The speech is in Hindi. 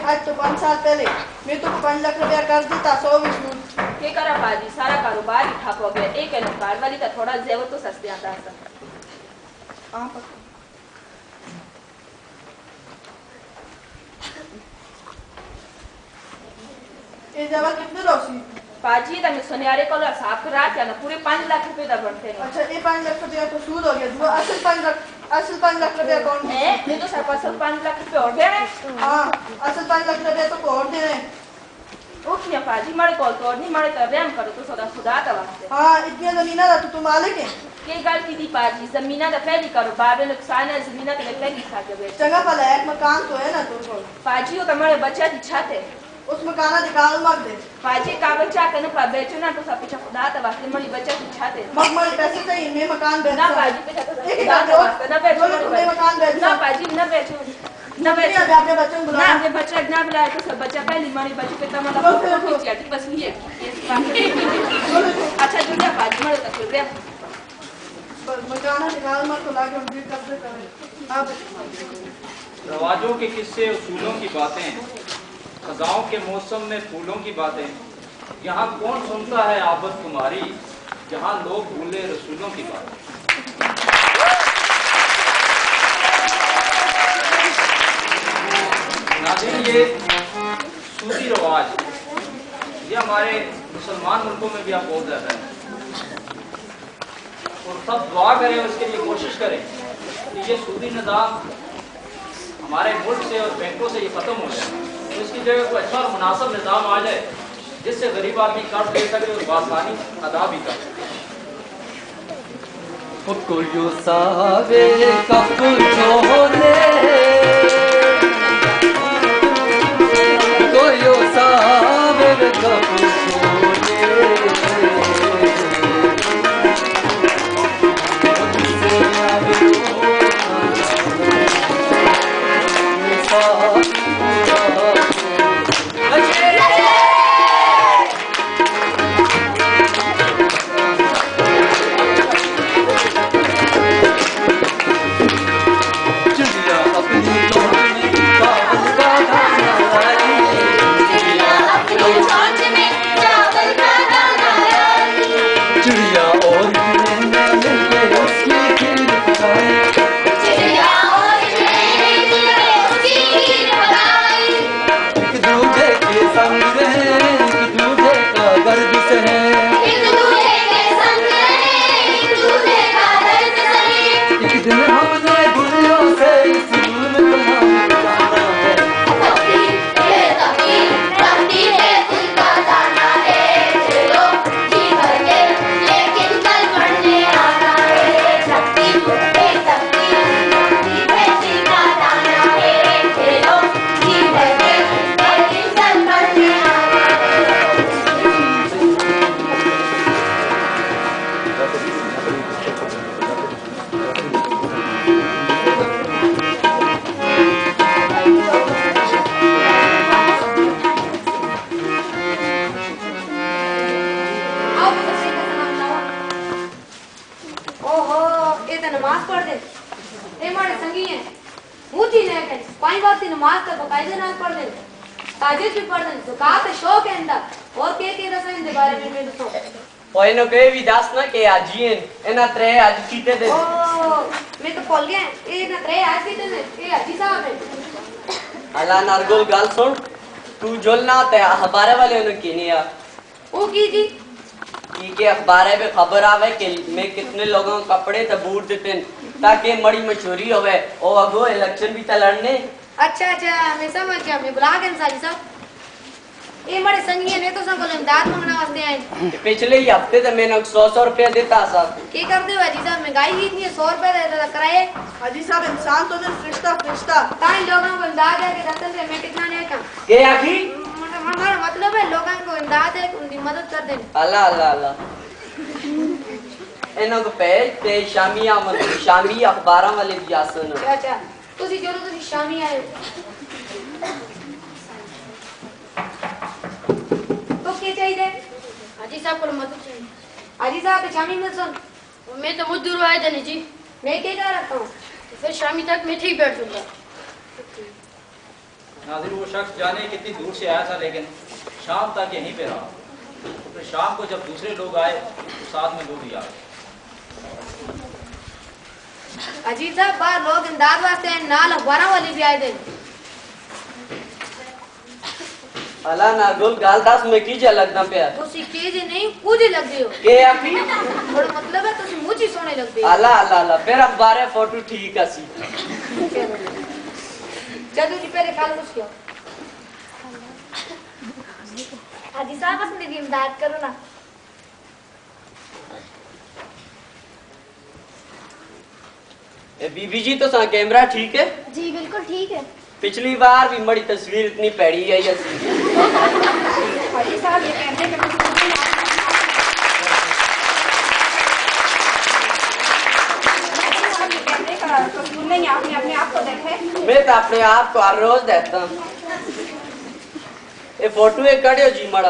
आज तो 5 साल पहले मैं तो 5 लाख रुपया कर देता 100 विष्णु के करा पाजी सारा कारोबार ही ठप हो गया। एक है कार वाली का थोड़ा जेवर तो सस्ते आता है हां ये जगह कितने रोसी पाजी तमे सुनियारे को साफ करा क्या ना पूरे 5 लाख रुपए दा बढ़ते हैं। अच्छा ये 5 लाख रुपया तो सूद हो गया। जो असल 5 लाख रुपया कौन है? ये तो सिर्फ असल 5 लाख रुपए और दे रहे। हां असल 5 लाख रुपया तो और दे रहे। ओके पाजी मारे कॉल तो नहीं मारे तो रैम करो तो सदा खुदा का वास्ते। हां इतनी जमीना दा तो तुम मालिक है के गाल की दी पाजी जमीना दा पहली करो बाबे नुकसान है जमीना के पहली खा के जगह पर एक मकान तो है ना तो पाजी वो तुम्हारे बच्चा की छत है उस मकाना निकाल मत दे पाजी का बच्चा कने पा बेचो ना तो सब पीछे खुदा ता वास्ते मरी बच्चा की छत है मग मरी पैसे चाहिए मैं मकान बेच ना पाजी पे खुदा ता वास्ते ना बेचो मकान बेच ना पाजी ना बेचो ना बेचो अपने बच्चों को ना अपने बच्चा ना बुलाए तो सब बच्चा पहली मरी बच्चे पे तमाम फोटो खींची बस ये अच्छा दुनिया पाजी मरो तक रे मकाना निकाल मत तो लाके उनकी कब्जे करे अब रवाजों के किस्से उसूलों की बातें खजाओं के मौसम में फूलों की बातें यहाँ कौन सुनता है आबद तुम्हारी जहाँ लोग भूले रसूलों की बातें। नाज़रीन ये सूफी रवाज ये हमारे मुसलमान मुल्कों में भी आप बहुत ज़्यादा है और सब दुआ करें और इसके लिए कोशिश करें कि ये सूफी निज़ाम हमारे मुल्क से और बैंकों से ये ख़त्म हो जाए तो इसकी जगह कोई अच्छा और मुनासिब निज़ाम आ जाए जिससे गरीब आदमी कर्ज दे सके और बासानी अदा भी कर नारगोल गाल सुन तू जोलना ते अखबार वाले ने किनिया ओ की के अखबार पे खबर आवे कि मैं कितने लोगों को कपड़े ते बूट देते ताकि बड़ी मशहूरी होवे और अगो इलेक्शन भी त लड़ने। अच्छा मैं समझ गया। मैं बुला के साली साहब ये बड़े संगी ने तो सब इमदाद मांगना वास्ते आए। पिछले ही हफ्ते तो मैंने 100 रुपया देता साहब। की कर दे अजी साहब महंगाई ही इतनी है 100 रुपया देता कराए। अजी साहब इंसान तो नहीं फरिश्ता ताई लोगों को इमदाद है कि दस्तन से मैं कितना नहीं का के आखी मतलब है लोगों को इमदाद है उनकी मदद कर देनी। अल्लाह अल्लाह अल्लाह इन्हों को पेज ते शामी अखबारां वाले भी आसन। अच्छा ਤੁਸੀਂ ਜਦੋਂ ਤੁਸੀਂ ਸ਼ਾਮੀ ਆਏ तो क्या चाहिए हाजी साहब को मदद चाहिए। हाजी साहब शामी में सुन मैं तो बहुत दूर आया था जी। मैं क्या कर रखता हूँ तो फिर शामी तक मैं ठीक बैठ दूंगा। नाज़रीन वो शख्स जाने कितनी दूर से आया था लेकिन शाम तक यहीं पे रहा। तो फिर शाम को जब दूसरे लोग आए तो साथ में वो भी आ गए। अजी साहब बाहर लोग इमदाद वास्ते हैं, नाल अखबारों वाली भी आए थे। अला ना गुल गाल दास में कीजे लगना पिया तुसी केजे नहीं कुछ ही लग गए हो। के आखी थोड़ा मतलब है तुसी मुझ ही सोने लगदे हो। अला अला अला फिर अखबार फोटो ठीक आसी जदू जी पहले काल कुछ किया। हाजी साहब बस मेरी इमदाद करो ना। ए बीबी जी तो सा कैमरा ठीक है? जी बिल्कुल ठीक है। पिछली बार भी मड़ी तस्वीर इतनी पैड़ी आई ऐसी। हाजी साहब ये कैमरे के कैमरे का कसूर नहीं, आपने अपने आप को देखे। मैं तो अपने आप को हर रोज देखता हूँ। ये फोटो एक कड़ियो जी मड़ा